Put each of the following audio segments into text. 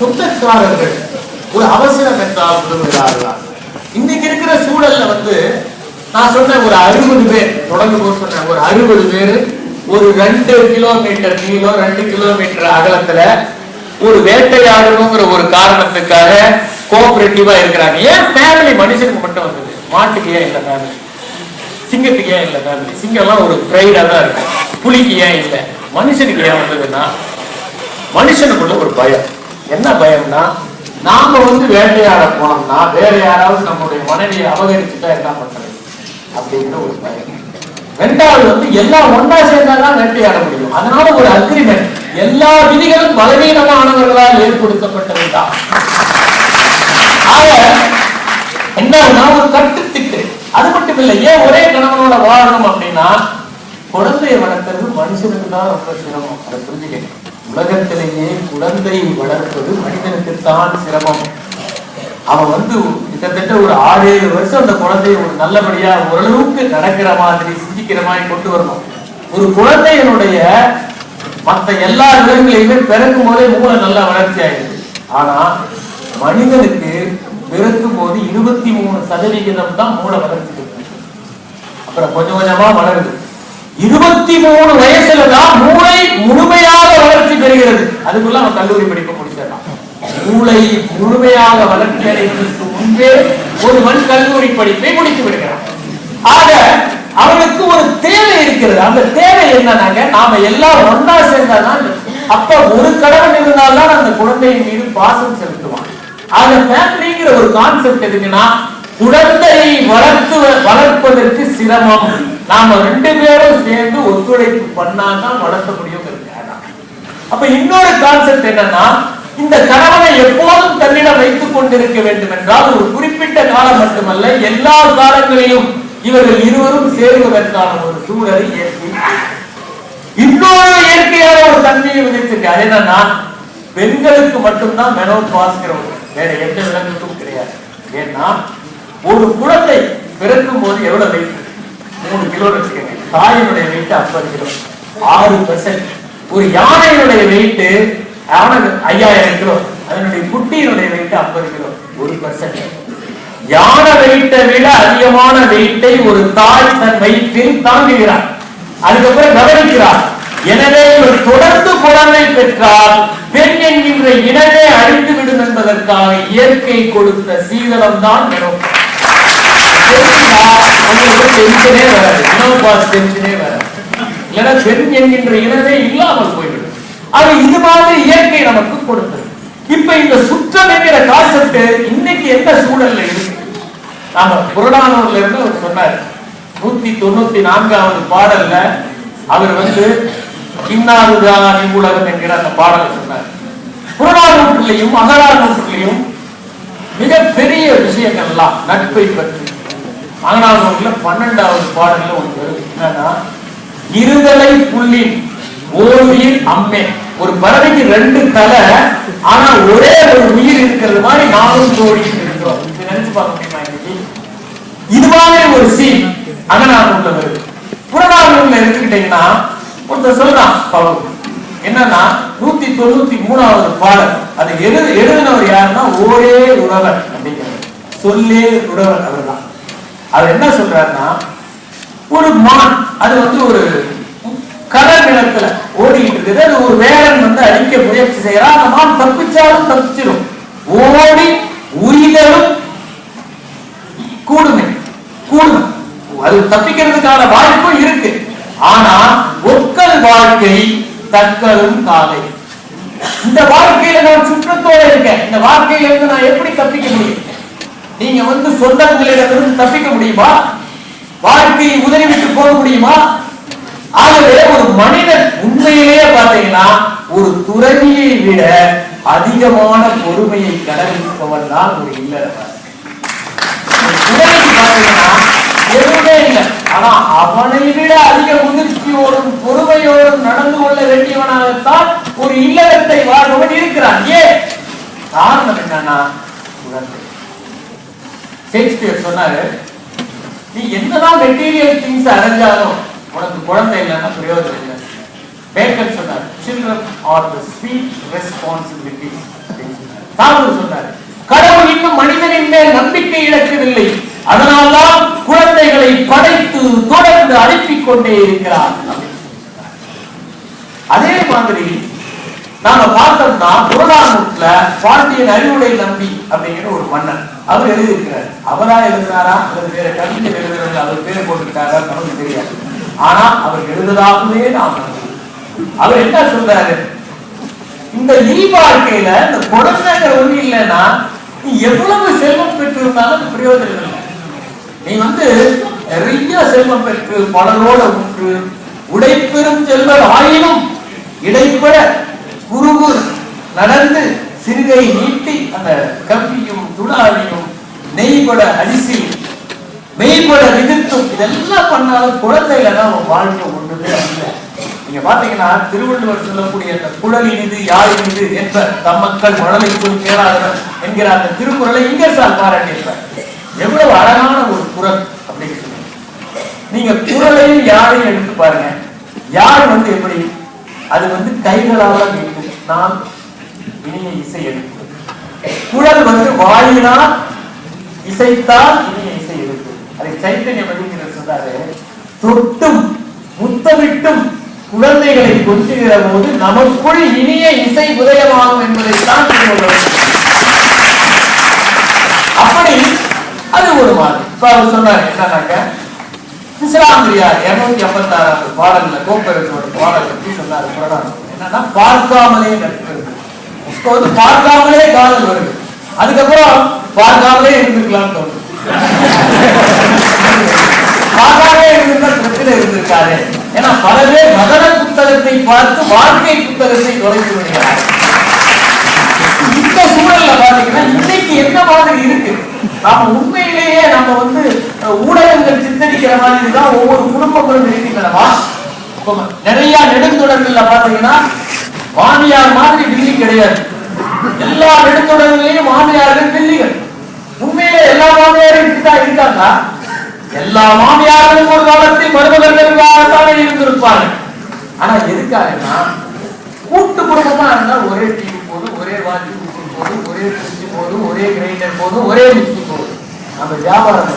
சொந்தக்காரர்கள் ஒரு அவசரம் என்றால் உதவுகிறார்களா? இன்னைக்கு இருக்கிற சூழல்ல நான் சொன்ன ஒரு 60 பேர் தொடர்ந்து போக சொன்ன ஒரு 60 பேர் ஒரு 2 கிலோமீட்டர் நீளம் 2 கிலோமீட்டர் அகலத்துல ஒரு வேட்டையாடணுங்கிற ஒரு காரணத்துக்காக கோஆபரேட்டிவா இருக்கிறாங்க. ஏன் ஃபேமிலி மனுஷனுக்கு மட்டும் வந்தது, மாட்டுக்கு ஏன் இல்லை ஃபேமிலி, சிங்கத்துக்கு ஏன் இல்லை ஃபேமிலி? சிங்கம்லாம் ஒரு பிரைடா தான் இருக்கும். புலிக்கு ஏன் இல்லை, மனுஷனுக்கு ஏன் வந்ததுன்னா மனுஷனுக்குள்ள ஒரு பயம். என்ன பயம்னா, நாம வேட்டையாட போனோம்னா வேற யாராவது நம்முடைய மனைவியை அபகரிச்சுட்டா என்ன பண்றது அப்படிங்கிற ஒரு பயம். ரெண்டாவது எல்லாம் ஒன்னா சேர்ந்தாதான் வேட்டையாட முடியும். அதனால ஒரு அக்ரிமெண்ட், எல்லா விதிகளும் பலவீனமானவர்களால் ஏற்படுத்தப்பட்டதுதான். என்ன ஒரு கட்டுத்திட்டு. அது மட்டும் இல்லை, ஏன் ஒரே கணவனோட வாழணும் அப்படின்னா குழந்தையை வளர்க்கிறது மனுஷனுக்கு தான் ரொம்ப சிரமம். அதை புரிஞ்சுக்கணும். உலகத்திலேயே குழந்தை வளர்ப்பது மனிதனுக்குத்தான் சிரமம். அவன் கிட்டத்தட்ட ஒரு 6-7 வருஷம் அந்த குழந்தைய ஒரு நல்லபடியா ஓரளவுக்கு நடக்கிற மாதிரி சிந்திக்கிற மாதிரி கொண்டு வரணும். ஒரு குழந்தையினுடைய மற்ற எல்லா விதங்களையுமே பிறக்கும் போதே மூளை நல்லா வளர்ச்சி ஆயிடுது. ஆனா மனிதனுக்கு பிறக்கும் போது 23% தான் மூளை வளர்ச்சி. அப்புறம் கொஞ்சம் கொஞ்சமா வளருது. 23 வயசுலதான் மூளை முழுமையாக வளர்ச்சி பெறுகிறது. அதுக்குள்ள அவன் கல்லூரி படிப்பு முடிச்சிடலாம். மூளை முழுமையாக வளர்ச்சி அடைவதற்கு முன்பே ஒருவன் கல்லூரி படிப்பை முடித்து விடுகிறான். ஆக அவனுக்கு ஒரு தேவை இருக்கிறது. அந்த தேவை என்னன்னாங்க, நாம எல்லாம் ஒன்னா சேர்ந்தாதான். அப்ப ஒரு கடவுள் இருந்தால்தான் அந்த குழந்தையின் மீது பாசம் செலுத்துவான். ஆக ஃபேமிலிங்கிற ஒரு கான்செப்ட் எதுக்குன்னா, குழந்தையை வளர்ப்பதற்கு சிரமம். நாம 2 பேரும் சேர்ந்து ஒத்துழைப்பு பண்ணாதான் வளர்த்த முடியும். அப்ப இன்னொரு கான்செப்ட் என்னன்னா, இந்த கணவனை எப்போதும் தன்னிடம் வைத்துக் கொண்டிருக்க வேண்டும் என்றால் ஒரு குறிப்பிட்ட காலம் மட்டுமல்ல, எல்லா காலங்களிலும் இவர்கள் இருவரும் சேருவதற்கான ஒரு சூழலை இயற்கை இன்னொரு இயற்கையான ஒரு தன்மையை விதிச்சிருக்கு. அது என்னன்னா, பெண்களுக்கு மட்டும்தான் மெனோபாஸ்ங்கிற வேற எந்த விலங்குக்கும் கிடையாது. ஏன்னா ஒரு குழந்தை பிறக்கும் போது எவ்வளவு வெயிட், 3 கிலோ வச்சுக்கோங்க. தாயினுடைய வெயிட் 50 கிலோ, 6%. ஒரு யானையினுடைய வெயிட் 5000 கிலோ, அதனுடைய குட்டியினுடைய வெயிட் 50 கிலோ, 1%. யானை வெயிட்டை விட அதிகமான வெயிட்டை ஒரு தாய் தன் வயிற்றில் தாங்குகிறார். அதுக்கப்புறம் கவனிக்கிறார். எனவே இவர் தொடர்ந்து குழந்தை பெற்றால் பெண் என்கின்ற இனமே அழிந்து விடும் என்பதற்காக இயற்கை கொடுத்த சீதளம் தான் பெண் என்கின்ற இனமே இல்லாமல் போய்விடும். அது இது மாதிரி இயற்கை நமக்கு கொடுத்தது. இப்ப இந்த சுற்றம் என்கிற கான்செப்ட் இன்னைக்கு எந்த சூழல்ல இருக்கு? நாம புறநானூர்ல இருந்து அவர் சொன்னார், 194வது பாடல்ல அவர் இன்னாதுதான் இவ்வுலகம் என்கிற அந்த பாடலை சொன்னார். புறநானூற்றிலையும் அகநானூற்றிலையும் மிகப்பெரிய விஷயங்கள்லாம் நட்பை பற்றி. அகநானூற்றுல 12வது பாடல்ல ஒன்று வருது. என்னன்னா, இருதலை புள்ளின் ஓருயிர் அம்மே. ஒரு பறவைக்கு 2 தலை, ஆனா ஒரே ஒரு உயிர் இருக்கிறது மாதிரி 4 ஜோடி இருக்கிறோம். நினைச்சு பார்க்க முடியுமா? இது மாதிரி ஒரு சீன் அகநானூறுல வருது. புறநானூறுல எடுத்துக்கிட்டீங்கன்னா ஒருத்தர் சொல்றான் பவுல், என்னன்னா 193வது பாடல். அது எழுதினவர் யாருன்னா ஒரே உறவர் அப்படிங்கிறது, சொல்லே உறவர் அவர் தான். அவர் என்ன சொல்றாருன்னா, ஒரு மான் அது ஒரு கடல் நிலத்துல ஓடிட்டு இருக்குது. அது ஒரு வேடன் அழிக்க முயற்சி செய்யறான். அந்த மான் தப்பிச்சாலும் தப்பிச்சிடும். ஓடி உயிரும் கூடுமை கூடும், அது தப்பிக்கிறதுக்கான வாய்ப்பும் இருக்கு. ஆனா ஒக்கல் வாழ்க்கை தக்கலும் காலை. இந்த வாழ்க்கையில நான் சுற்றத்தோட இருக்கேன். இந்த வாழ்க்கையில இருந்து நான் எப்படி தப்பிக்க முடியும்? நீங்க சொந்தங்களிடமிருந்து தப்பிக்க முடியுமா? வாழ்க்கையை உதறிவிட்டு போக முடியுமா? ஆகவே ஒரு மனிதன் உண்மையிலேயே பார்த்தீங்கன்னா ஒரு துறவியை விட அதிகமான பொறுமையை கடைபிடிப்பவன் தான் ஒரு இல்லறவர். துறவிக்கு பார்த்தீங்கன்னா எதுவுமே இல்லை, ஆனா அவனை விட அதிக முதிர்ச்சியோடும் பொறுமையோடும் நடந்து கொள்ள வேண்டியவனாகத்தான் ஒரு இல்லறத்தை வாழ்பவன் இருக்கிறான். ஏன்? காரணம் என்னன்னா குழந்தை. ஷேக்ஸ்பியர் சொன்னாரு, நீ என்னதான் மெட்டீரியல் திங்ஸ் அடைஞ்சாலும் உனக்கு குழந்தை இல்லைன்னா பிரயோஜனம் இல்லை. பேக்கர் சொன்னார், children are the sweet responsibilities அப்படின்னு சொன்னார். தாகூர் சொன்னார், கடவுள் இன்னும் மனிதனின் மேல் நம்பிக்கை இழக்கவில்லை, அதனால்தான் குழந்தைகளை படைத்து தொடர்ந்து அனுப்பிக் கொண்டே இருக்கிறார். அதே மாதிரி நாம பார்த்தோம்னா புறநானூற்றுல பாண்டியன் அறிவுடை நம்பி அப்படிங்கிற ஒரு மன்னன் அவர் எழுதியிருக்கிறார். அவரா எழுதினாரா அல்லது வேற கவிஞர் எழுதுறது அவர் பேர் போட்டுக்கிட்டாரா நமக்கு தெரியாது. ஆனா அவர் எழுதுதாகவே நாம் அவர் என்ன சொல்றாரு, இந்த வாழ்க்கையில இந்த குழந்தைங்கிற ஒண்ணு இல்லைன்னா நீ எவ்வளவு செல்வம் பெற்று இருந்தாலும் பிரயோஜனம் இல்லை. நீ நிறைய செல்வம் பெற்று பலரோட ஒன்று உடைப்பெரும் செல்வர் ஆயினும் இடைப்பட குருவு நடந்து சிறுகை நீட்டி அந்த கம்பியும் துளாவியும் நெய்பட அரிசி மெய்பட விதித்தும் இதெல்லாம் பண்ணாலும் குழந்தைகள வாழ்க்கை ஒன்றுமே இல்லை. நீங்க பாத்தீங்கன்னா திருவள்ளுவர் சொல்லக்கூடிய அந்த குழல் இனிது யாழ் இனிது என்ப தம்மக்கள் மழலை சொல் கேளாதவர் என்கிற அந்த திருக்குறளை இங்கேசால் பாராட்டியிருப்பார். எவ்வளவு அழகான ஒரு குறள் அப்படின்னு சொல்லி நீங்க குறளையும் யாழையும் எடுத்து பாருங்க. யாழ் எப்படி அது கைகளால மீட்டும், நான் இனிய இசை எடுக்கும். குழல் வாயினால் இசைத்தால் இனிய இசை எடுக்கும். அதை சைத்தன்யம் அப்படிங்கிற சொன்னாரு, தொட்டும் முத்தமிட்டும் குழந்தைகளை கொஞ்சுகிற போது நமக்குள் இனிய இசை உதயமாகும் என்பதைத்தான் அப்படி அது ஒரு மாதிரி. இப்ப அவர் சொன்னாரு என்னன்னாக்க இஸ்லாமியார் 256 பாடல்ல கோப்பெருக்கோட பாடல் பற்றி சொன்னாரு. என்னன்னா பார்க்காமலே நட்பு. பார்க்காமலே காதல் வருது, அதுக்கப்புறம் பார்க்காமலே இருந்திருக்கலாம் தோணும். பார்க்காமலே இருந்திருந்தா பிரச்சனை இருந்திருக்காரு. ஏன்னா பல பேர் மதன புத்தகத்தை பார்த்து வாழ்க்கை புத்தகத்தை தொலைத்து விடுகிறார். இந்த சூழல்ல பாத்தீங்கன்னா இன்னைக்கு என்ன மாதிரி இருக்கு, நாம உண்மையிலேயே நம்ம ஊடகங்கள் சித்தரிக்கிற மாதிரி தான் ஒவ்வொரு குடும்பங்களும் இருக்கின்றனவா? நிறைய நெடுந்தொடர்கள்ல பாத்தீங்கன்னா மாமியார் மாதிரி வில்லி கிடையாது. எல்லா நெடுந்தொடர்களையும் மாமியார்கள் வில்லிகள். உண்மையிலே எல்லா மாமியாரும் இப்படிதான் இருக்காங்க. எல்லா மாமியாரும் ஒரு காலத்தில் மருமகர்களாகத்தானே இருந்திருப்பார்கள். ஆனா எதுக்காகனா கூட்டு குடும்பமா இருந்தா ஒரே டிவி போதும், ஒரே வாட்சி போதும், ஒரே ஃப்ரிட்ஜ் போதும், ஒரே கிரைண்டர் போதும், ஒரே மிக்சி போதும். நம்ம வியாபாரம்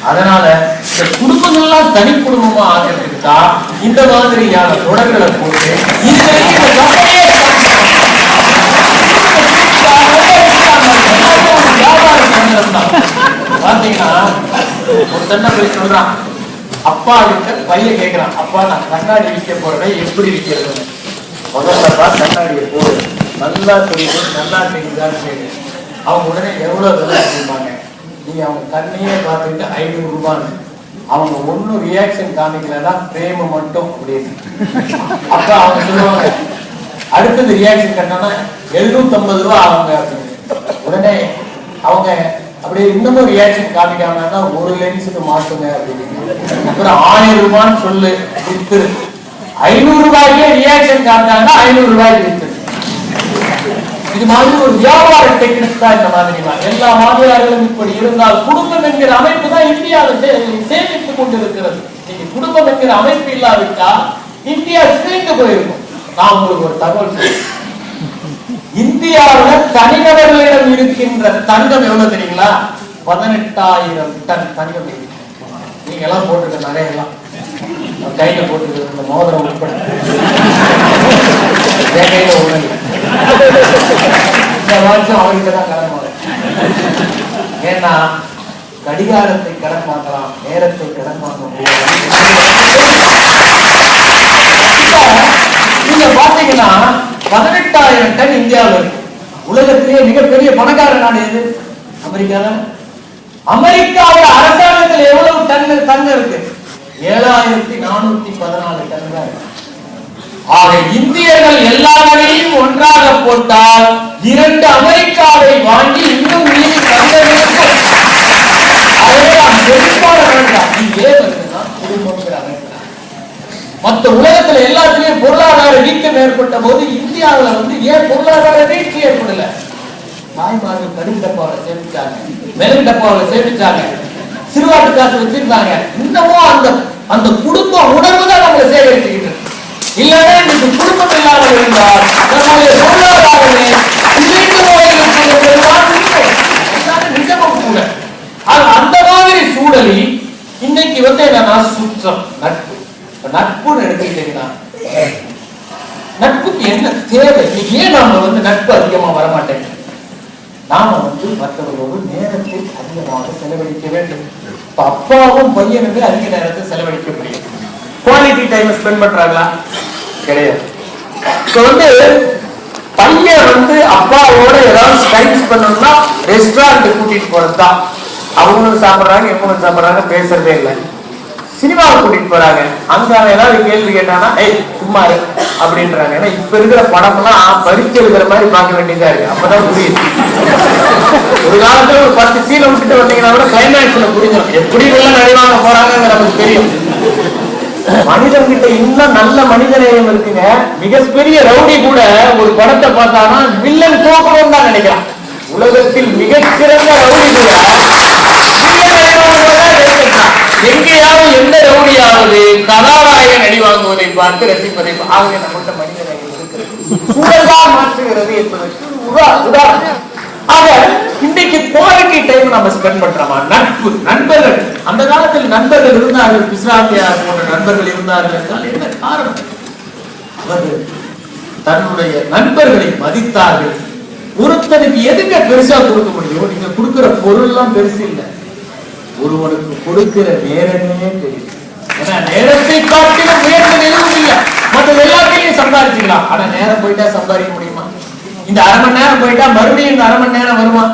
அதனால இந்த குடும்பங்கள்லாம் தனி குடும்பமா ஆகிறதுக்கு தான் இந்த மாதிரியான தொடர்களை போட்டு பாத்தீங்கன்னா ஒரு தன்னை போய் சொல்றான், அப்பா கிட்ட பையன் கேட்கிறான், அப்பா நான் கண்ணாடி விற்க போறேன், எப்படி விற்கிறது? முதல்லப்பா கண்ணாடியை போடு, நல்லா தெரியுது, நல்லா தெரியுதான்னு கேட்டு அவங்க உடனே எவ்வளவு விலை சொல்லுவாங்க. நீங்க அவங்க கண்ணையே பார்த்துட்டு 500 ரூபான்னு. அவங்க ஒன்னும் ரியாக்ஷன் காமிக்கலன்னா பிரேம மட்டும் அப்படின்னு. அப்ப அவங்க சொல்லுவாங்க அடுத்தது ரியாக்ஷன் கட்டினா 750 ரூபா ஆகுங்க அப்படின்னு. உடனே அவங்க அப்படியே இன்னமும் ரியாக்ஷன் காமிக்காம ஒரு லென்ஸுக்கு மாட்டுங்க அப்படின்னு. அப்புறம் 1000 ரூபான்னு சொல்லு வித்து 500 ரூபாய்க்கே ரியாக்ஷன் காமிட்டாங்க, 500 ரூபாய்க்கு வித்து. இது மாதிரி ஒரு வியாபார டெக்னிக் தான் இந்த மாதிரி. எல்லா மாமியார்களும் இப்படி இருந்தால் குடும்பம் என்கிற அமைப்பு தான் இந்தியாவில் சேமித்துக் கொண்டிருக்கிறது. நீங்க குடும்பம் என்கிற அமைப்பு இல்லாவிட்டால் இந்தியா சிதைந்து போயிருக்கும். நான் உங்களுக்கு ஒரு தகவல் சொல்றேன். இந்தியாவில் தனிநபர்களிடம் இருக்கின்ற தங்கம் எவ்வளவு தெரியுங்களா? 18,000 டன் தங்கம் இருக்கு. நீங்க எல்லாம் போட்டுருக்க நகையெல்லாம் கையில போட்டுருக்க இந்த மோதிரம் உட்பட கையில ஒண்ணு இந்த வருஷம் அவருக்கு தான் கடன் வாங்க. ஏன்னா கடிகாரத்தை கடன் வாங்கலாம், நேரத்தை கடன் வாங்க முடியாது. நீங்க பாத்தீங்கன்னா 18,000 டன் இந்தியாவில் இருக்கு. உலகத்திலேயே மிகப்பெரிய பணக்கார நாடு எது? அமெரிக்கா தான். அமெரிக்காவோட அரசாங்கத்தில் எவ்வளவு டன் தங்கம் இருக்கு? 7,414 டன் தான் இருக்கு. ஆக இந்தியர்கள் எல்லா வகையும் ஒன்றாக போட்டால் 2 அமெரிக்காவை வாங்கி இன்னும் மீறி மற்ற உலகத்துல எல்லாத்திலையும் பொருளாதார வீக்கம் ஏற்பட்ட போது இந்தியாவில் ஏன் பொருளாதார வீழ்ச்சி ஏற்படல? தாய்மார்கள் கடும் டப்பாவில் சேமிச்சாங்க, மெழுகு டப்பாவில் சேமிச்சாங்க, சிறுவாட்டு காசு வச்சிருந்தாங்க. இன்னமும் அந்த குடும்ப உணர்வு தான் நம்மளை சேகரிச்சுக்கிட்டு. இல்லைன்னா இன்னைக்கு குடும்பம் இல்லாமல் இருந்தால் நம்முடைய பொருளாதாரமே மற்றவர்களோடு நேரத்தை அதிகமாக செலவழிக்க வேண்டும். அப்பாவும் பையனுக்கு அதிக நேரத்தை செலவழிக்க முடியும். குவாலிட்டி டைம் ஸ்பெண்ட் பண்றாங்களா? கிடையாது. பையன் அப்பாவோட ஏதாவது டைம் பண்ணணும்னா ரெஸ்டாரண்ட் கூட்டிட்டு போறதுதான். அவங்களும் சாப்பிடுறாங்க, இவங்களும் சாப்பிடுறாங்க, பேசுறதே இல்லை. சினிமாவை கூட்டிட்டு போறாங்க, அங்க ஏதாவது கேள்வி கேட்டானா ஏய் சும்மா அப்படின்றாங்க. ஏன்னா இப்ப இருக்கிற படம்லாம் பரிச்சு எழுதுற மாதிரி பார்க்க வேண்டியதா இருக்கு, அப்பதான் புரியுது. ஒரு காலத்துல ஒரு 10 சீனை விட்டுட்டு வந்தீங்கன்னா கூட கிளைமேக்ஸ்ல புரிஞ்சிடும் எப்படி எல்லாம் நடிவாங்க போறாங்க நமக்கு தெரியும். மனிதன் கிட்ட இன்னும் நல்ல மனிதநேயம் இருக்குங்க. மிகப்பெரிய ரவுடி கூட ஒரு படத்தை பார்த்தானா வில்லன் தோக்கணும் தான் நினைக்கிறான். உலகத்தில் மிகச்சிறந்த ரவுடி கூட எங்கேயாவது எந்த ரவுடியாவது கதாநாயகன் அடி வாங்குவதை பார்த்து ரசிப்பதை ஆகிய நம்மகிட்ட மனிதநேயம் இருக்கிறது. சூழலா மாற்றுகிறது என்பதற்கு உதாரணம். ஆக இன்னைக்கு குவாலிட்டி டைம் நம்ம ஸ்பெண்ட் பண்றோமா? நட்பு, நண்பர்கள். அந்த காலத்தில் நண்பர்கள் இருந்தார்கள், இஸ்லாமியார் போன்ற நண்பர்கள் இருந்தார்கள் என்றால் என்ன காரணம்? அவர்கள் தன்னுடைய நண்பர்களை மதித்தார்கள். ஒருத்தனுக்கு எதுங்க பெருசா கொடுக்க முடியும்? நீங்க கொடுக்கிற பொருள் எல்லாம் பெருசு இல்லை, ஒருவனுக்கு கொடுக்கிற நேரமே பெரிய. ஏன்னா நேரத்தை காட்டிலும் உயர்ந்த எதுவும் இல்லை. மற்ற எல்லாத்தையும் சம்பாதிச்சுக்கலாம், ஆனா நேரம் போயிட்டா சம்பாதிக்க முடியுமா? இந்த அரை மணி நேரம் போயிட்டா மறுபடியும் இந்த அரை மணி நேரம் வருமா?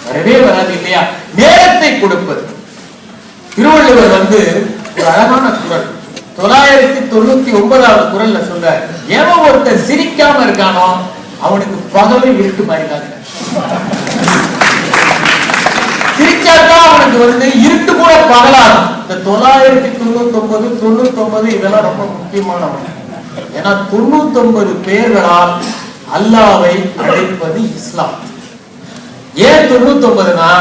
வரவே வராது இல்லையா? நேரத்தை கொடுப்பது. திருவள்ளுவர் ஒரு அழகான குறள் 999வது குறள்ல சொல்றாரு, எவன் ஒருத்தர் சிரிக்காம இருக்கானோ அவனுக்கு பகலும் இருட்டு மாதிரி. சிரிச்சாதான் அவனுக்கு இருட்டு கூட பகலாகும். இந்த 999 99 இதெல்லாம் ரொம்ப முக்கியமானவன். ஏன்னா 99 பேர்களால் அல்லாவை அழைப்பது இஸ்லாம். ஏன் 99னா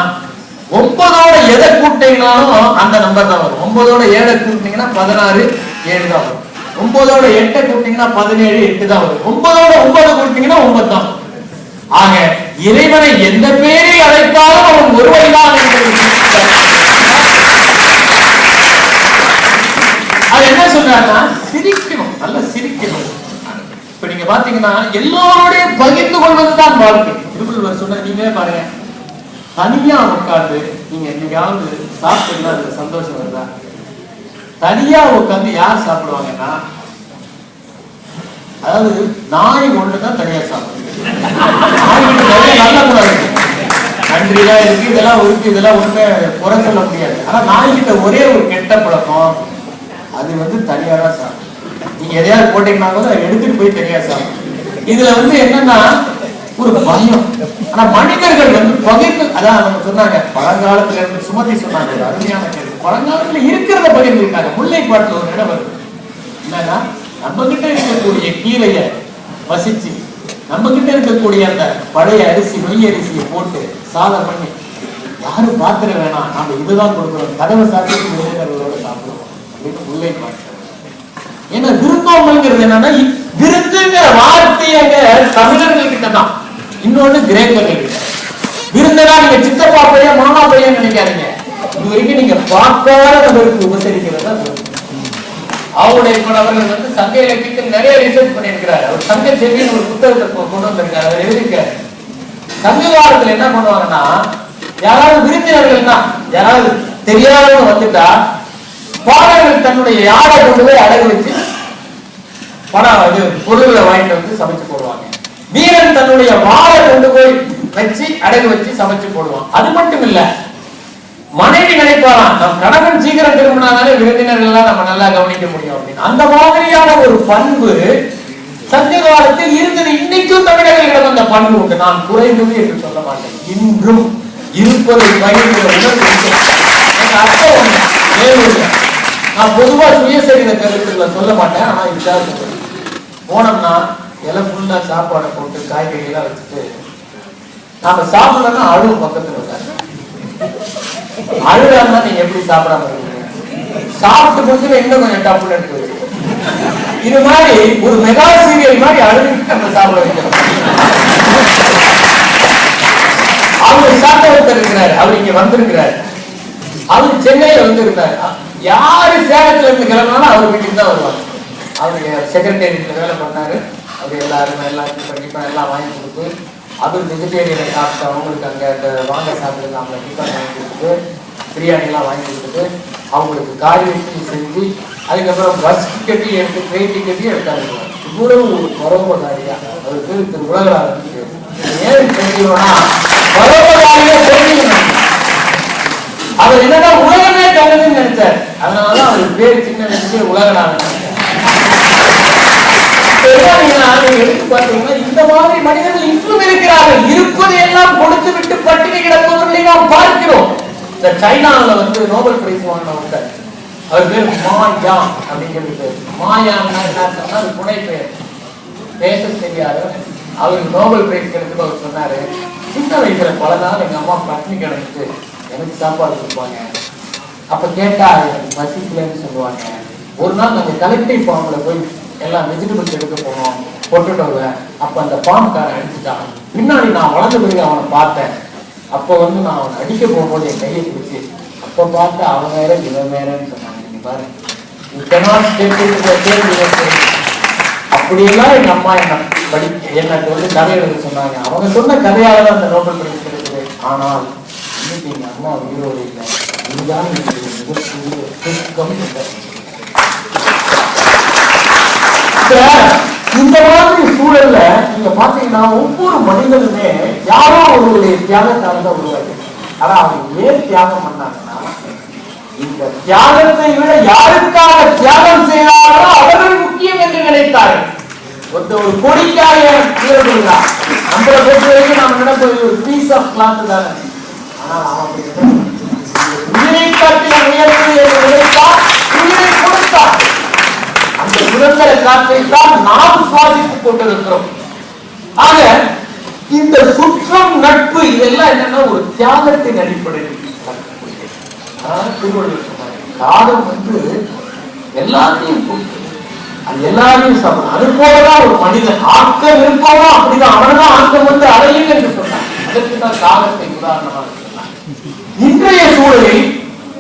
9ஓட எதை கூட்டினாலும் அந்த நம்பர் தான் வரும். 9ஓட 7 கூட்டினீங்கன்னா 16 7 தான் வரும். 9ஓட 8 கூட்டினீங்கன்னா 17 8 தான் வரும். 9ஓட 9 கூட்டினீங்கன்னா 9 தான். ஆக இறைவனை எந்த பேரை அழைத்தாலும் அவன் ஒருவன் தான். அது என்ன சொல்றாருன்னா சிரிக்கணும், நல்லா சிரிக்கணும். இப்ப நீங்க பாத்தீங்கன்னா எல்லோருடைய பகிர்ந்து கொள்வதுதான் வாழ்க்கை. திருவள்ளுவர் சொன்ன நீங்களே பாருங்க, தனியா உட்காந்து நீங்க என்னைக்காவது சாப்பிட்டீங்கன்னா அதுல சந்தோஷம் வருதா? தனியா உட்காந்து யார் சாப்பிடுவாங்கன்னா, அதாவது நாய் ஒண்ணுதான் தனியா சாப்பிடுது. நல்ல கூடாது, நன்றிதான் இருக்கு, இதெல்லாம் இருக்கு, இதெல்லாம் ஒண்ணுமே குறை சொல்ல முடியாது. ஆனா நாய்கிட்ட ஒரே ஒரு கெட்ட பழக்கம், அது தனியா தான் சாப்பிடும். நீங்க எதையாவது போட்டீங்கன்னா கூட எடுத்துட்டு போய் தனியா சாப்பிடும். இதுல என்னன்னா ஒரு பயம். ஆனா மனிதர்கள் பகிர்ந்து, அதான் நம்ம சொன்னாங்க பழங்காலத்துல இருந்து சுமதி சொன்னாங்க ஒரு அருமையான கேள்வி. பழங்காலத்துல இருக்கிறத பகிர்ந்துட்டாங்க. முல்லைப்பாட்டுல ஒரு இடம் வருது, என்னன்னா நம்ம கிட்ட இருக்கக்கூடிய கீரைய வசிச்சு நம்ம கிட்ட இருக்கக்கூடிய அந்த பழைய அரிசி நொய் அரிசியை போட்டு சாதம் பண்ணி யாரும் பாத்திர வேணாம், நாம இதுதான் கொடுக்குறோம், கதவை சாப்பிட்டு விருந்தினர்களோட சாப்பிடுவோம் அப்படின்னு முல்லைப்பாட்டு. ஏன்னா விருந்தோம்பல்ங்கிறது என்னன்னா, விருந்துங்கிற வார்த்தையாக தமிழர்கள் கிட்ட தான், இன்னொன்னு கிரேக்கர்கள் கிட்ட. விருந்தனா நீங்க சித்தப்பா பையன் மாமா பையன் நினைக்காதீங்க. இது வரைக்கும் நீங்க பார்க்காத நபருக்கு உபசரிக்கிறதா அவருடைய அவர்கள் சங்க இலக்கியத்தில் நிறைய ரிசர்ச் பண்ணியிருக்கிறார். அவர் சங்க செவின்னு ஒரு புத்தகத்தை கொண்டு வந்திருக்காரு. அவர் எழுதியிருக்காரு, சங்க காலத்துல என்ன பண்ணுவாங்கன்னா, யாராவது விருந்தினர்கள் தான் யாராவது தெரியாதவங்க வந்துட்டா பாடகர்கள் தன்னுடைய யாரை கொண்டு போய் அடகு வச்சு பொருள்களை வாங்கிட்டு சமைச்சு போடுவாங்க. வீரன் தன்னுடைய வாழை கொண்டு போய் வச்சு அடகு வச்சு சமைச்சு போடுவான். அது மட்டும் இல்ல, மனைவி நினைப்பாராம் நம் கணவன் சீக்கிரம் திரும்பினாலே விருந்தினர்கள் நம்ம நல்லா கவனிக்க முடியும் அப்படின்னு. அந்த மாதிரியான ஒரு பண்பு சங்க காலத்தில் இருந்தது. இன்னைக்கும் தமிழர்களிடம் அந்த பண்பு உண்டு. நான் குறைந்தது என்று சொல்ல மாட்டேன், இன்றும் இருப்பதை பகிர்கிற உணர்வு. நான் பொதுவா சுயசரித கருத்துல சொல்ல மாட்டேன், ஆனா இதுதான் போனோம்னா எல்லாம் ஃபுல்லா சாப்பாடை போட்டு காய்கறி எல்லாம் வச்சுட்டு நாம சாப்பிடலன்னா அழுவும் பக்கத்துல இருக்காரு. அழுதாருன்னா நீங்க எப்படி சாப்பிடாம இருக்கீங்க? சாப்பிட்டு கொஞ்சம் இன்னும் கொஞ்சம் டப்புல எடுத்து வச்சு இது மாதிரி ஒரு மெகா சீரியல் மாதிரி அழுதுட்டு நம்ம சாப்பிட வைக்கிறோம். அவர் சாப்பிட ஒருத்தர் இருக்கிறாரு, அவர் இங்க வந்திருக்கிறாரு, அவர் சென்னையில இருந்தாரு. யாரு சேலத்துல இருந்து கிளம்பினாலும் அவர் வீட்டுக்கு தான் வருவாங்க. அவரு செக்ரட்டேரியட்ல வேலை பண்ணாரு. அவர் எல்லாருமே எல்லாத்தையும் கண்டிப்பா எல்லாம் வாங்கி கொடுத்து அவர் வெஜிடேரியனை சாப்பிட்டு அவங்களுக்கு அங்கே அந்த வாங்க சாப்பிட்டு அவங்களை டிஃபன் வாங்கி கொடுத்துட்டு பிரியாணிலாம் வாங்கி கொடுத்துட்டு அவங்களுக்கு காய் வச்சு செஞ்சு அதுக்கப்புறம் பஸ் டிக்கெட்டையும் எடுத்து ட்ரெயின் டிக்கெட்டையும் எடுத்தாங்க. இவ்வளவு ஒரு பரோபகாரியா அவருக்கு திரு உலகநாதன் ஏன் தெரியும்னா பரோபகாரியா தெரியும். அவர் என்னன்னா உலகமே கண்டதுன்னு நினைச்சார். அதனாலதான் அவருக்கு பேர் சின்ன வயசுல உலகநாதன். எடுத்து பார்த்தீங்கன்னா இந்த மாதிரி மனிதர்கள் இன்னும் இருக்கிறார்கள். இருப்பதை எல்லாம் கொடுத்து விட்டு பட்டினி கிடப்பவர்களை நாம் பார்க்கிறோம். இந்த சைனால வந்து நோபல் பிரைஸ் வாங்கினவங்க அவர் பேர் மாயா அப்படிங்கிறது பேர். மாயான்னா என்ன புனை பெயர், பேச தெரியாது. அவருக்கு நோபல் பிரைஸ் கிடைச்சது. அவர் சொன்னாரு, சின்ன வயசுல பல நாள் எங்க அம்மா பட்டினி கிடந்துட்டு எனக்கு சாப்பாடு கொடுப்பாங்க. அப்ப கேட்டா எனக்கு பசிக்கலன்னு சொல்லுவாங்க. ஒரு நாள் நாங்க கலெக்டிவ் ஃபார்ம்ல போய் எல்லாம் வெஜிடபிள்ஸ் எடுக்க போனோம், பொட்டுட்டோங்க. அப்ப அந்த ஃபார்ம்காரன் அடிச்சுட்டான். பின்னாடி நான் வளர்ந்த பிறகு அவனை பார்த்தேன். அப்போ வந்து நான் அவனை அடிக்க போகும்போது என் கையை பிடிச்சி அப்ப பார்த்து அவன் வேற இவன் வேறன்னு சொன்னாங்க. நீ பாரு, அப்படியெல்லாம் எங்க அம்மா எனக்கு வந்து கதை எழுத சொன்னாங்க. அவங்க சொன்ன கதையால தான் அந்த நோபல் பிரைஸ் கிடைக்குது. ஆனால் இன்னைக்கு எங்க அம்மா உயிரோடு இல்லை. இதுதான் மிகப்பெரிய துக்கம். இந்த மாதிரி சூழல்ல நீங்க பாத்தீங்கன்னா ஒவ்வொரு மனிதனுமே யாரோ ஒருவருடைய தியாகத்தால தான் உருவாக்கி. ஆனா அவங்க ஏன் தியாகம் பண்ணாங்கன்னா, இந்த தியாகத்தை விட யாருக்காக தியாகம் செய்தார்களோ அவர்கள் முக்கியம் என்று நினைத்தார்கள். ஒரு கொடிக்காக உயர்வுகிறார். நம்மளை பொறுத்த வரைக்கும் நாம் நினைப்பது ஒரு பீஸ் ஆஃப் கிளாத் தானே. ஆனால் அவன் உயிரை காட்டிய உயர்வு என்று நினைத்தால் உயிரை கொடுத்தார். அந்த சுதந்திர காற்றை தான் நாம் சுவாசித்துக் கொண்டிருக்கிறோம். ஆக இந்த சுற்றம், நட்பு இதெல்லாம் என்னன்னா ஒரு தியாகத்தின் அடிப்படையில். காலம் வந்து எல்லாத்தையும் அது எல்லாரையும் சாப்பிடும். அது போலதான் ஒரு மனிதன் ஆக்கம் இருப்பவோ அப்படிதான், அவனதான் ஆக்கம் வந்து அடையும் என்று சொன்னான். அதற்குதான் காலத்தை உதாரணமாக சொன்னான். இன்றைய சூழலில்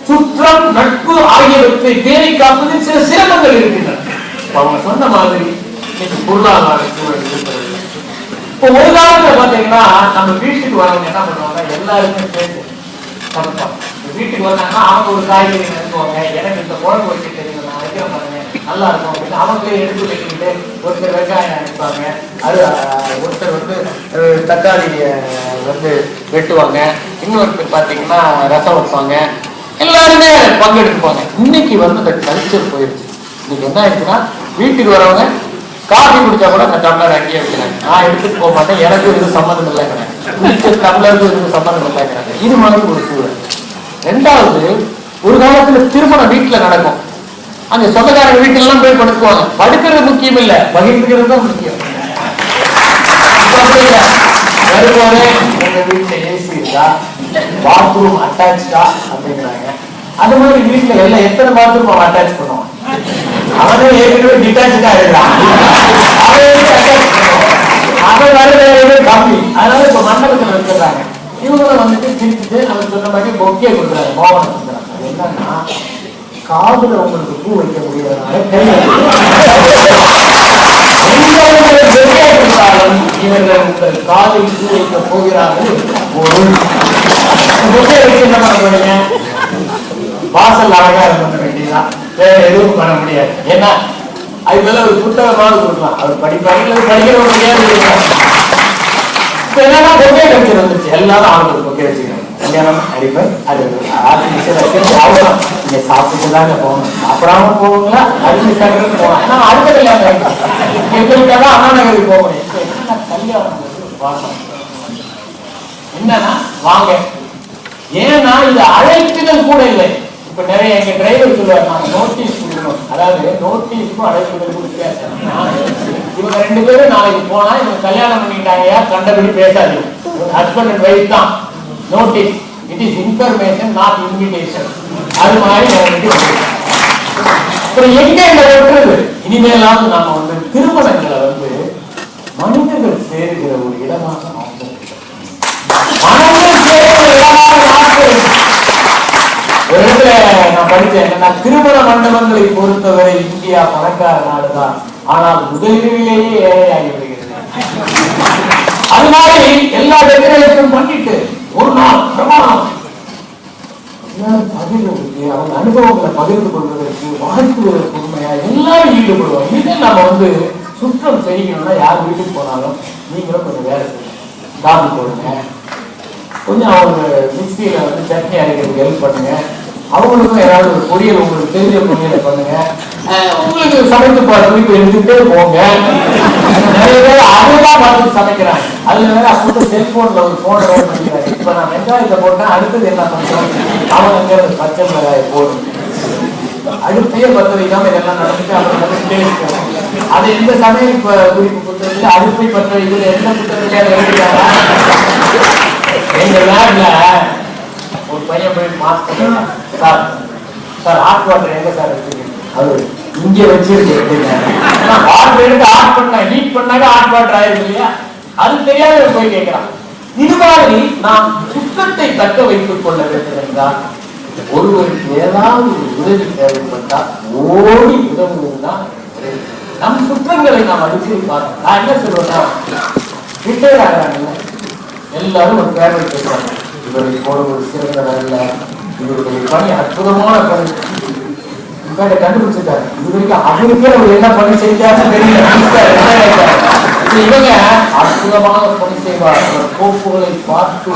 சுற்றம், நட்பு ஆகியவற்றை பேணி காப்பதில் சில சிரமங்கள் இருக்கின்றன. அவங்க சொன்ன மாதிரி இன்னைக்கு பொருளாதார சூழல் இருக்கிறது. இப்போ ஒரு காலத்துல பாத்தீங்கன்னா நம்ம வீட்டுக்கு வரவங்க என்ன பண்ணுவாங்க, எல்லாருமே சேர்ந்து சமைப்பாங்க. வீட்டுக்கு வந்தாங்கன்னா அவங்க ஒரு காய்கறி நினைக்குவாங்க, எனக்கு இந்த குழம்பு வைக்க தெரியும், நான் வைக்கிற பாருங்க நல்லா இருக்கும் அப்படின்னு அவங்களே எடுத்து வைக்கிட்டு ஒருத்தர் வெங்காயம் நினைப்பாங்க, அது ஒருத்தர் வந்து தக்காளியை வந்து வெட்டுவாங்க, இன்னொருத்தர் பாத்தீங்கன்னா ரசம் வைப்பாங்க, எல்லாருமே பங்கெடுத்துப்பாங்க. இன்னைக்கு வந்து அந்த கல்ச்சர் போயிருச்சு. இன்னைக்கு என்ன ஆயிடுச்சுன்னா வீட்டுக்கு வரவங்க காஃபி குடிச்சா கூட அந்த டம்ளர் அங்கேயே வைக்கிறாங்க. நான் எடுத்துட்டு போக மாட்டேன், எனக்கு இது சம்மந்தம் இல்லைங்கிறாங்க, குடிச்ச டம்ளருக்கு இது சம்மந்தம் இல்லைங்கிறாங்க. இது மாதிரி ஒரு சூழல். ரெண்டாவது, ஒரு காலத்துல திருமணம் வீட்டுல நடக்கும். அந்த சொந்தக்காரங்க வீட்டுல எல்லாம் போய் படுத்துக்குவாங்க. படுக்கிறது முக்கியம் இல்ல, பகிர்ந்துக்கிறது தான் முக்கியம். வரும்போதே எங்க வீட்டுல ஏசி இருக்கா, பாத்ரூம் அட்டாச்சா அப்படிங்கிறாங்க. அது மாதிரி வீட்டுல எல்லாம் எத்தனை பாத்ரூம் அவன் அட்டாச் பண்ணுவான். அவனே ஏற்கனவே டிட்டாச்சா இருக்கான், அவன் வர கம்மி. அதனால இப்ப மண்டபத்துல வச்சிருக்காங்க. இவங்களும் வந்துட்டு சிரிச்சுட்டு அவர் சொன்ன மாதிரி பொக்கே கொடுக்குறாங்க, மோகனம் கொடுக்குறாங்க. அது என்னன்னா, காதுல உங்களுக்கு பூ வைக்க முடியாதனால இவர்கள் உங்கள் காதில் பூ வைக்க போகிறார்கள். பொக்கே வச்சு என்ன பண்ண போறீங்க, வாசல் அழகா பண்ண வேண்டியதுதான், வேற எதுவும் பண்ண முடியாது. ஏன்னா அது மேல ஒரு புத்தகமாவது கொடுக்கலாம், அவர் படிப்பாங்க படிக்கிற என்னன்னா பொக்கே கல்ச்சர் வந்துருச்சு. எல்லாரும் ஆண்கள் பொக்கே வச்சுக்கிறாங்க. கல்யாணம் அடிப்பேன், அது ஆர்டிபிஷியல் அவ்வளவுதான். நீங்க சாப்பிட்டு தாங்க போகணும், சாப்பிடாம போவீங்களா ஆர்டிபிஷியல் போகலாம். ஏன்னா அடுத்த கல்யாணம் எங்களுக்காக அண்ணா நகருக்கு போகணும். என்னன்னா கல்யாணம் என்னன்னா வாங்க, ஏன்னா இது அழைப்புதல் கூட இல்லை. இப்ப நிறைய எங்க டிரைவர் சொல்லுவார், நாங்க நோட்டீஸ் கொடுக்கணும். அதாவது நோட்டீஸ்க்கும் அழைப்புதல் கொடுக்க, இவங்க ரெண்டு பேரும் நாளைக்கு போனா இவங்க கல்யாணம் பண்ணிட்டாங்க, கண்டபடி பேசாது. ஹஸ்பண்ட் அண்ட் வைஃப் தான் notice. It is information, not invitation. அது மாதிரி எங்க இந்த ஒற்றுது. இனிமேலாவது நாம வந்து திருமணங்களை வந்து மனிதர்கள் சேருகிற ஒரு இடமாக ஒரு இடத்துல நான் படிச்சேன் என்னன்னா, திருமண மண்டபங்களை பொறுத்தவரை இந்தியா பணக்கார நாடுதான், ஆனால் முதலிலேயே ஏழை ஆகிவிடுகிறது. அது மாதிரி டெக்கரேஷன் பண்ணிட்டு ஒரு நாள் பிரமாணம் பகிர்வதற்கு, அவங்க அனுபவங்களை பகிர்ந்து கொள்வதற்கு, வாழ்த்துவதற்கு உண்மையா எல்லாரும் ஈடுபடுவோம். இது நம்ம சுற்றம் செய்யணும்னா யார் வீட்டுக்கு போனாலும் நீங்களும் கொஞ்சம் வேலை செய்யணும். காபி போடுங்க, கொஞ்சம் அவங்க மிக்சியில சட்னி அரைக்கிறதுக்கு ஹெல்ப் பண்ணுங்க, அவங்களுக்கும் ஏதாவது ஒரு பொரியல் உங்களுக்கு தெரிஞ்ச பொரியலை பண்ணுங்க, உங்களுக்கு சமைத்து போறதுக்கு எடுத்துக்கிட்டே போங்க. நிறைய பேர் அதுதான் பார்த்து சமைக்கிறாங்க. அதுல வேற அப்போ செல்போன்ல ஒரு போன பண்ணிக்கிறாங்க. இப்ப நான் வெங்காயத்தை போட்டேன், அடுத்தது என்ன பண்றேன், அவங்க பச்சை மிளகாயை போடும், அடுப்பையே பத்த வைக்காம இதெல்லாம் நடந்துட்டு அவங்க அது எந்த சமையல் குறிப்பு புத்தகத்துல அடுப்பை பற்ற வைக்கிறது எந்த புத்தகத்துல எழுதிட்டாங்க. எங்க லேப்ல ஒரு பையன் போய் master, sir sir hot water எங்க சார் வச்சிருக்கீங்க? அது இங்க வச்சிருக்கு. ஹாட் எடுத்து ஆட் பண்ண ஹீட் பண்ணாக்க ஹாட் வாட்டர் ஆயிருக்கு இல்லையா? அது தெரியாத போய் கேட்கிறான். இது மாதிரி நாம் சுத்தத்தை தக்க வைத்துக் கொள்ள வேண்டும் என்றால் ஒருவருக்கு ஏதாவது உதவி தேவைப்பட்டால் ஓடி உதவுவதுதான். நம் சுற்றங்களை நாம் அடிச்சு பார்க்கணும். நான் என்ன சொல்றேன்னா, ரிட்டையர் ஆகிறாங்கல்ல எல்லாரும் ஒரு பேரல் பேசுறாங்க, இவரை போல ஒரு சிறந்தவர் அல்ல, இவருடைய பணி அற்புதமான பணி, கண்டுபிடிச்சிட்டாரு, இது வரைக்கும் அவருக்கே அவர் என்ன பணி செஞ்சாருன்னு தெரியல. இவங்க அற்புதமாக பணி செய்வார், அவர் கோப்புகளை பார்த்து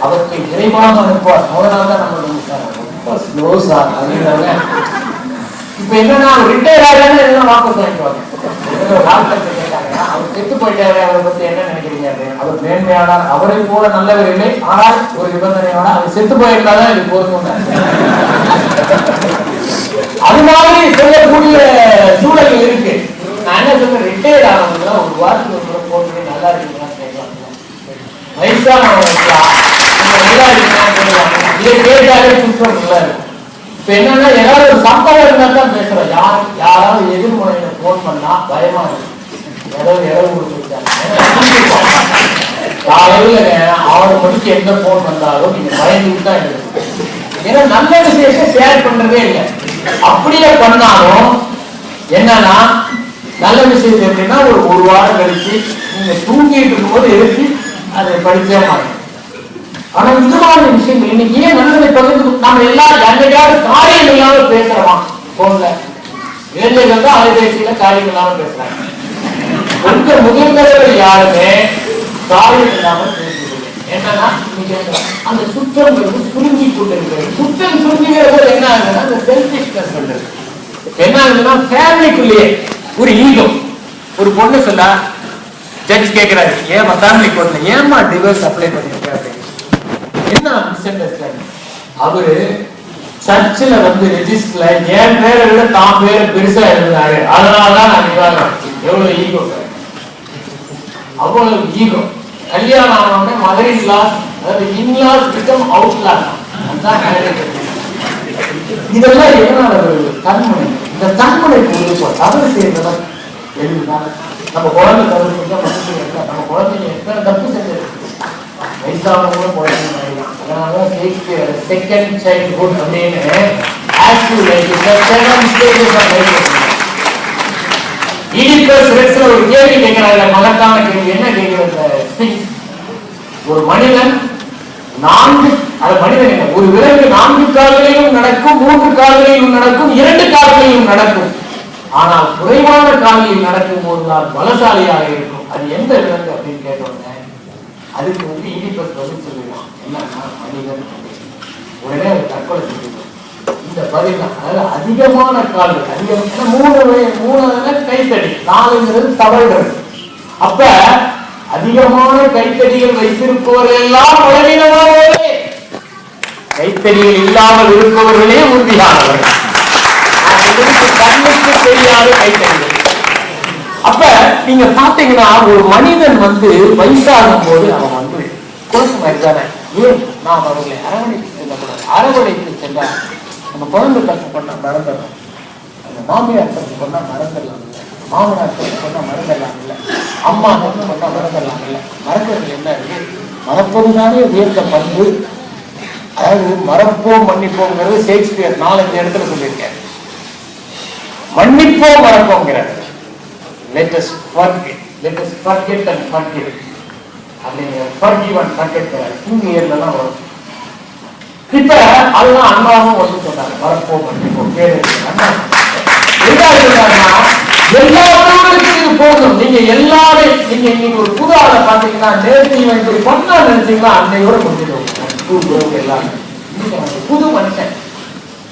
அவற்றை விரைவாக அனுப்புவார். அதனால்தான் நம்ம ரொம்ப ஸ்லோ சார் அப்படிங்கிறாங்க. இப்ப என்னன்னா ரிட்டையர் ஆகிறாங்க எல்லாம் வாபஸ் வாங்கிக்குவாங்க. கேட்டாங்க, அவர் செத்து போயிட்டாரு, அவரை பத்தி என்ன நினைக்கிறீங்க? அவர் மேன்மையானார், அவரை போல நல்லவர் இல்லை, ஆனால் ஒரு நிபந்தனையோட அவர் செத்து போயிருந்தாதான் இது போதும். அது மாதிரி சொல்லக்கூடிய சூழல் இருக்கு. நான் என்ன சொல்றேன், ரிட்டையர்ட் ஆனவங்க ஒரு வாரத்துக்கு போட்டு நல்லா இருக்கீங்களான்னு கேட்கலாம், வயசானவங்க நல்லா இருக்கீங்களான்னு கேட்கலாம். இதை கேட்டாலே சுற்றம் நல்லா இருக்கும். இப்ப என்னன்னா ஏதாவது ஒரு சம்பவம் இருந்தா தான் பேசுறோம். யாராவது எதிர்முனையில போன் பண்ணா பயமா இருக்கு, ஏதாவது இடம் கொடுத்துருக்காங்க. காலையில 6 மணிக்கு எந்த போன் வந்தாலும் நீங்க பயந்துட்டு தான் இருக்கு. ஏன்னா நல்ல விஷயத்தை ஷேர் பண்றதே இல்லை. அப்படியே பண்ணாலும் என்னன்னா நல்ல விஷயத்தை எப்படின்னா ஒரு வாரம் கழிச்சு நீங்க தூங்கிட்டு இருக்கும்போது எடுத்து அதை படிச்சே மாட்டோம். ஆனா இந்த மாதிரி விஷயங்கள் இன்னைக்கு ஏன் நல்லதை பகிர்ந்து நம்ம எல்லாரும் என்னைக்காவது காரியம் இல்லாம பேசுறோமா? போன்ல இளைஞர்கள் தான் அலைபேசியில காரியம் இல்லாம பேசுறாங்க. கொஞ்சம் முதிர்ந்தவர்கள் யாருமே காரியம் இல்லாம பேசுறது என்னன்னா அந்த சுற்றங்கிறது சுருங்கி கொண்டிருக்கிறது. சுற்றம் சுருங்குகிறது என்ன ஆகுதுன்னா அந்த செல்ஃபிஷ்னஸ் பண்றது. என்ன ஆகுதுன்னா ஃபேமிலிக்குள்ளேயே ஒரு ஈகோ. ஒரு பொண்ணு சொல்ல ஜட்ஜ் கேட்கிறாரு, ஏமா ஃபேமிலி பொண்ணு ஏமா டிவோர்ஸ் அப்ளை பண்ணிருக்காரு? என்ன மிஸ் அண்டர்ஸ்டாண்டிங்? அவரு சர்ச்சில் ரெஜிஸ்டர்ல என் பேரை விட தான் பேரை பெருசா எழுதினாரு, அதனாலதான் நான் விவாதம். எவ்வளவு ஈகோ, அவ்வளவு ஈகோ. கல்யாணம் ஆனவங்க மதர் இன் லாஸ், அதாவது இன்லாஸ் பிகம் அவுட் லாஸ். இதெல்லாம் எதனால தன்முனை? இந்த தன்முனை தவறு செய்யறத எழுதினால நம்ம குழந்தை தவறு செஞ்சா நம்ம குழந்தைங்க எத்தனை தப்பு செஞ்சிருக்கு, வயசானவங்களும் குழந்தைங்க. அதனாலதான் ஷேக்ஸ்பியர் செகண்ட் சைல்ட்ஹுட் அப்படின்னு ஒரு கேள்வி கேட்கிறாங்க, மகத்தான கேள்வி. என்ன கேட்கிறது? ஒரு மனிதன் மனிதன் ஒரு விலங்கு 4 கால்களிலும் நடக்கும், 3 கால்களிலும் நடக்கும், 2 கால்களிலும் நடக்கும். ஆனால் குறைவான கால்களில் நடக்கும் போதுதான் பலசாலியாக இருக்கும். அது எந்த விலங்கு அப்படின்னு கேட்டோங்க. அதுக்கு ஈடிபஸ் பதில் சொல்லிடுவான், என்னன்னா மனிதன். உடனே ஒரு தற்கொலை செஞ்சுக்கணும். இந்த பதில் தான். அதாவது அதிகமான கால்கள், அதிகம் 3 கைத்தடி, 4 தவழ்கள். அப்ப அதிகமான கைத்தடிகள் வைத்திருப்பவர்கள் எல்லாம் பலவீனமானவர்களே, கைத்தடிகள் இல்லாமல் இருப்பவர்களே உறுதியானவர்கள். கண்ணுக்கு தெரியாத கைத்தடிகள். அப்ப நீங்க பாத்தீங்கன்னா ஒரு மனிதன் வயசாகும் போது அவன் கோஷம் ஆயிடுதானே. ஏன் நாம் அவர்களை அரவணைத்து செல்லக்கூடாது? அரவணைத்து சென்றா நம்ம குழந்தை தப்பு பண்ணா மறந்துடலாம், அந்த மாமியார் தப்பு பண்ணா மறந்துடலாம் இல்லை, மாமனார் தப்பு பண்ணா மறந்துடலாம் இல்லை, அம்மா தப்பு பண்ணா மறந்துடலாம் இல்லை. மறக்கிறது என்ன இருக்கு? மறப்பதுதானே உயர்ந்த பண்பு. அதாவது மறப்போம் மன்னிப்போங்கிறது ஷேக்ஸ்பியர் 4-5 இடத்துல சொல்லியிருக்காரு. மன்னிப்போம் மறப்போங்கிறார். Let us forget and forgive. இங்கெல்லாம் வரும். இப்ப அதுதான் அண்ணாவும் வந்து சொன்னாங்க, வரப்போ பண்ணிப்போ பேரு எல்லா உறவுகளுக்கும் இது போகணும். நீங்க எல்லாமே நீங்க இன்னைக்கு ஒரு புது ஆளை பாத்தீங்கன்னா நேர்த்தி வந்து பண்ணா நினைச்சீங்கன்னா அன்னையோட முடிஞ்சிடும் எல்லாமே. புது மனுஷன்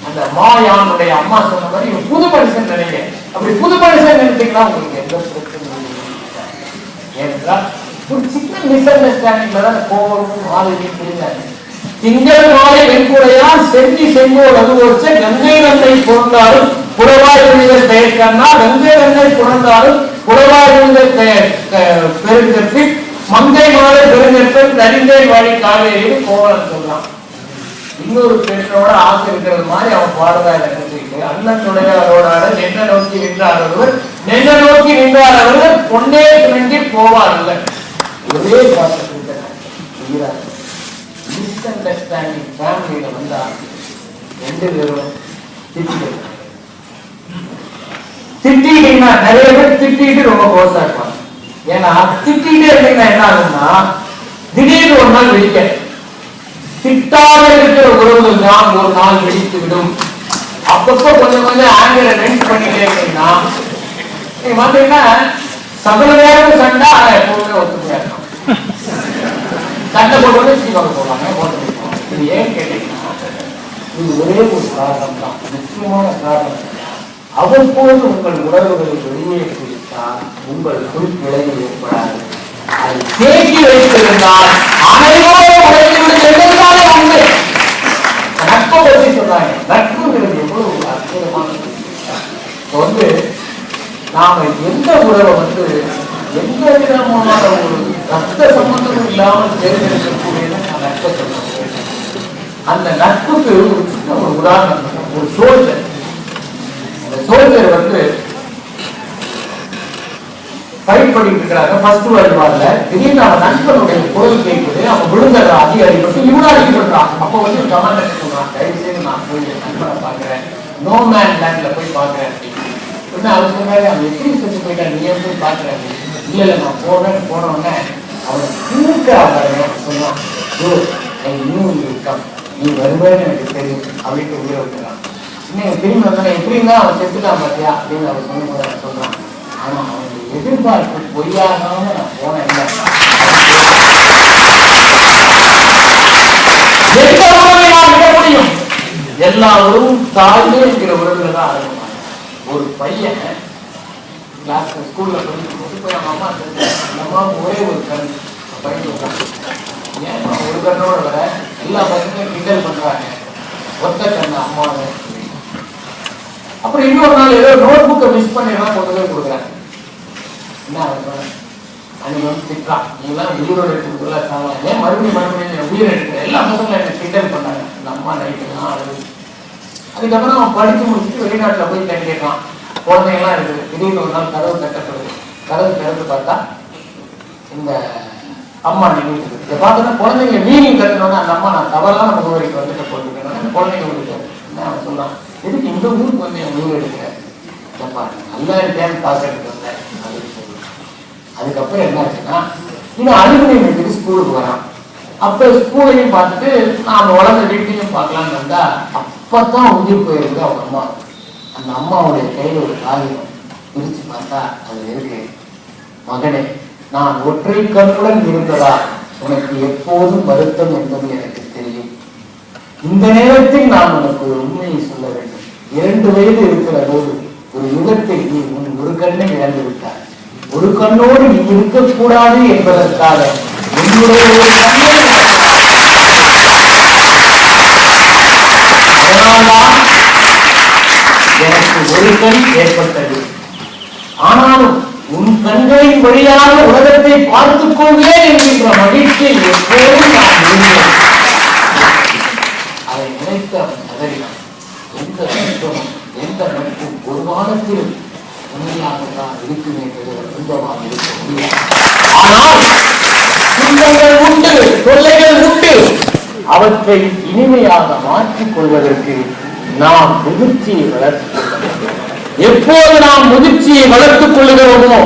அந்த மாயானுடைய அம்மா சொன்ன மாதிரி புது மனுஷன் நினைங்க. அப்படி புது மனுஷன் நினைச்சீங்கன்னா உங்களுக்கு எந்த பிரச்சனையும் ஏனென்றால் ஒரு சின்ன மிஸ் அண்டர்ஸ்டாண்டிங்ல தான் கோவமும் ஆளுநரையும் புரிஞ்சாங்க. திங்கள் மாலை வெண்குடையால் செஞ்சி செங்கோல் அது ஒருச்ச கங்கை நன்மை பொருந்தாலும் புலவாய் விழுதல் பெயர் கண்ணா கங்கை நன்மை புணர்ந்தாலும் புலவாய் விழுதல் பெருங்கற்கு மங்கை மாலை பெருங்கற்கள் நரிங்கை வாழி காவேரி கோவலன் சொல்லலாம். இன்னொரு பெண்ணோட ஆசை இருக்கிறது மாதிரி அவன் பாடுறா நினைச்சிருக்கு. அண்ணனுடைய அவரோட நெண்ண நோக்கி நின்றார் ஒருவர், நெண்ண நோக்கி நின்றார் அவர்கள் பொன்னே சுரண்டி போவார் அல்ல. ஒரே பாட்டு மிஸ் அண்டர்ஸ்டாண்டிங் ஃபேமிலியில வந்தா ரெண்டு பேரும் திட்டிட்டீங்கன்னா நிறைய பேர் திட்டிட்டு ரொம்ப கோசா இருப்பாங்க. ஏன்னா திட்டிட்டே இருந்தீங்கன்னா என்ன ஆகுதுன்னா திடீர்னு ஒரு நாள் வெடிக்க, திட்டாக இருக்கிற உறவுகள் தான் ஒரு நாள் வெடித்து விடும். அப்பப்போ கொஞ்சம் கொஞ்சம் ஆங்கில ரெண்ட் பண்ணிட்டே இருக்கீங்கன்னா நீங்க பாத்தீங்கன்னா சகல நேரம் சண்டை எப்பவுமே ஒத்துமையா இருக்கும். சண்டை போட்டு சீக்கிரம் போவாங்க, ஓட்டு போவாங்க. இது ஏன் கேட்டீங்கன்னா இது ஒரே ஒரு காரணம் தான், முக்கியமான காரணம். அவ்வப்போது உங்கள் உறவுகளை வெளியே குறித்தால் உங்களுக்குள் விளைவு ஏற்படாது. அதை தேக்கி வைத்திருந்தால் அனைவரும் உடைந்துவிடும். உண்மை நட்பை பற்றி சொன்னாங்க. நட்புங்கிறது எவ்வளவு அற்புதமானது. வந்து நாம எந்த உறவை வந்து எந்த விதமான ஒரு ரத்த சம்பந்தமும் இல்லாமல் தேர்ந்தெடுக்கக்கூடியது நான் நட்பை சொல்றேன். அந்த நட்புக்கு ஒரு சின்ன ஒரு உதாரணம், ஒரு சோல்ஜர். அந்த சோல்ஜர் வந்து ஃபைட் பண்ணிட்டு இருக்கிறாங்க ஃபர்ஸ்ட் வேர்ல்டு வார்ல. திடீர்னு அவன் நண்பனுடைய குரல் கேட்குது, அவன் விழுந்துடுற அதிகாரிப்பட்டு இவனா அடிக்கப்படுறான். அப்போ வந்து கமாண்டர் சொல்றான், தயவு செய்து நான் போய் நண்பனை பாக்குறேன், நோ மேன் லேண்ட்ல போய் பாக்குறேன் அப்படின்னு. அவர் சொன்னாரு, அவன் எப்படி செஞ்சு போயிட்டான், நீ போய் பாக்குறேன். இல்ல இல்ல நான் போறேன்னு போன உடனே அவன் சொன்னான், நீ வருவேன்னு எனக்கு தெரியும் அப்படின்ட்டு உயிரை விட்டுறான். இன்னும் திரும்பி வந்தானே எப்படி இருந்தா அவன் செத்துட்டான் பாத்தியா அப்படின்னு அவர் சொன்ன சொல்றான். ஆனா அவனுடைய எதிர்பார்ப்பு பொய்யாகாம நான் போனேன். எந்த உறவை நான் விட முடியும்? எல்லா உறவும் தாழ்ந்து என்கிற உறவுல தான் ஆரம்பம். ஒரு பையன் கிளாஸ் ஸ்கூல்ல படிக்கும்போது போய் அவங்க அம்மா அந்த அம்மாவுக்கு ஒரே ஒரு கண் பையன் இருக்காங்க. ஏன் ஒரு கண்ணோட வர எல்லா பசங்களும் கிண்டல் பண்றாங்க, ஒத்த கண்ணு அம்மாவை. அப்புறம் இன்னொரு நாள் ஏதோ நோட் புக்கை மிஸ் பண்ணிடலாம் கொண்டு போய் கொடுக்குறாங்க. என்ன அன்னைக்கு வந்து திட்டான், நீங்களாம் உயிரோடு எடுத்துக்கிறதுல சாங்கலாம், ஏன் மறுபடியும் உயிர் எடுக்கிற எல்லா பசங்களும் எனக்கு கிண்டல் பண்ணாங்க. அந்த அம்மா நைட்டுலாம் அழுது. அதுக்கப்புறம் அவன் படிச்சு முடிச்சுட்டு வெளிநாட்டுல போய் கேட்கலாம், குழந்தைங்கலாம் இருக்குது. திடீர்னு ஒரு நாள் கதவு தட்டப்படுது. கதவு திறந்து பார்த்தா இந்த அம்மா நின்றுட்டு இருக்கு. இதை பார்த்தோன்னா குழந்தைங்க மீனிங் கட்டணும்னா அந்த அம்மா நான் தவறான முகவரிக்கு வந்துட்டு போட்டுக்கணும். அந்த குழந்தைங்க விட்டுட்டாரு. என்ன அவன் சொன்னான், எதுக்கு இந்த ஊருக்கு வந்து என் உயிர் எடுக்கிறேன், நல்லா இருக்கேன்னு பார்க்கறதுக்கு வந்தேன் அப்படின்னு சொல்லி. அதுக்கப்புறம் என்ன ஆச்சுன்னா இன்னும் அழுகுனை வீட்டுக்கு ஸ்கூலுக்கு வரான். அப்ப ஸ்கூலையும் பார்த்துட்டு நான் வளர்ந்த வீட்டையும் பார்க்கலான்னு வந்தா அப்பதான் உயிர் போயிருக்கு அவங்க அம்மா. அந்த அம்மாவுடைய கையில ஒரு காகிதம் பிரிச்சு பார்த்தா அது இருக்கு, மகனே நான் ஒற்றை கண்ணுடன் இருந்ததா உனக்கு எப்போதும் வருத்தம் என்பது எனக்கு தெரியும். இந்த நேரத்தில் நான் உனக்கு ஒரு உண்மையை சொல்ல வேண்டும். 2 வயது இருக்கிற போது ஒரு யுகத்தை நீ உன் ஒரு கண்ணை இழந்து விட்டாய். ஒரு கண்ணோடு நீ இருக்கக்கூடாது என்பதற்காக என்னுடைய ஒரு கண்ணை அதனால்தான் எனக்கு ஒரு கண் ஏற்பட்டது. ஆனாலும் உன் கண்களின் வழியாக உலகத்தை பார்த்துக் கொள்வேன் என்கின்ற மகிழ்ச்சியை எப்போதும் நான் விரும்புகிறேன். அதை நினைத்து அவன் கதறினான். எந்த நட்பும் எந்த நட்பும் ஒரு வாரத்தில் உண்மையாகத்தான் இருக்குமே தவிர துன்பமாக இருக்க முடியாது. ஆனால் துன்பங்கள் உண்டு, தொல்லைகள் உண்டு. அவற்றை இனிமையாக மாற்றிக் கொள்வதற்கு நாம் முதிர்ச்சியை வளர்த்துக் கொள்ள வேண்டும். எப்போது நாம் முதிர்ச்சியை வளர்த்துக் கொள்கிறோமோ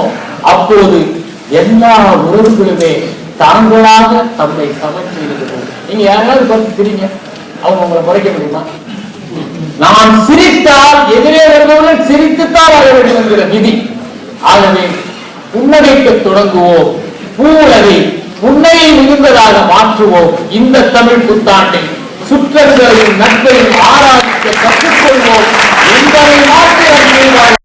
அப்போது எல்லா உறவுகளுமே தாங்களாக தம்மை சமர்ப்பிக்கிறது. நீங்க யாராவது பார்த்து சிரிங்க, அவங்க உங்களை குறைக்க முடியுமா? நான் சிரித்தால் எதிரே வருபவர்கள் சிரித்துத்தான் வர வேண்டும் என்கிற விதி. ஆகவே புன்னகைக்க தொடங்குவோம், பூவுலகை புன்னகை மிகுந்ததாக மாற்றுவோம். இந்த தமிழ் புத்தாண்டில் சுற்றங்களையும் நட்பையும் ஆராய்ச்சி கற்றுக்கொள்வோம் என்பதை மாற்றி